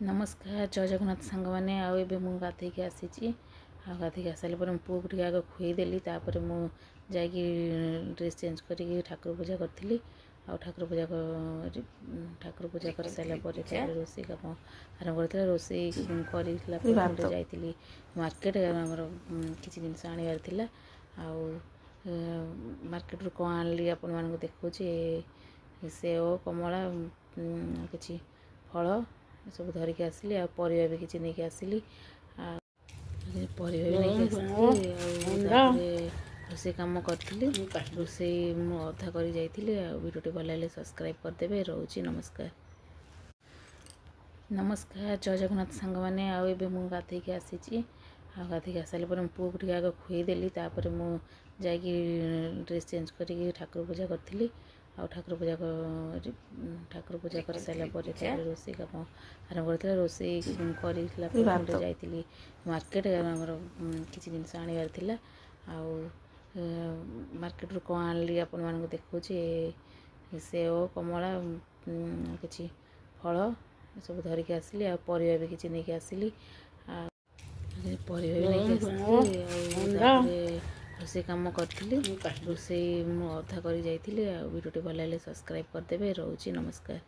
नमस्कार जय जगन्नाथ सांग मैंने आबे मु गाधेक आसी गाधेक आसारे पर मो पुओ को आग खुईदेली मु जाकि ड्रेस चेंज करी ठाकुर पूजा करी ठाकुर पूजा कर सारापर रोसे कम आरंभ कर रोसे कर मार्केट आमर किसी जिन आनार मार्केट रू कौन आनी आपण मानक देखा सेव कमला कि फल सब धरिकी आसली परिवा भी किसी नहीं आसली परिवा भी नहीं रोसे कम करी रोसे अधा कर वीडियो भल लगे सब्सक्राइब करदे रोचे नमस्कार। नमस्कार जय जगन्नाथ सांग मैंने आबे मु गाधेक आसी गाधेक आसारे पर मो पुओ को आग खुईदेली मु जाकि ड्रेस चेंज करी ठाकुर पूजा करी ठाकुर पूजा कर सारापर रोसे कम आरंभ कर रोसे कर मार्केट आमर किसी जिन आनार मार्केट रू कौन आनी आपण मानक देखा सेव कमला कि फल सब धरिकी आसली परिवा भी किसी नहीं आसली परिवा भी नहीं रोसे कम करी रोसे अधा कर वीडियो भल लगे सब्सक्राइब करदे रोचे नमस्कार।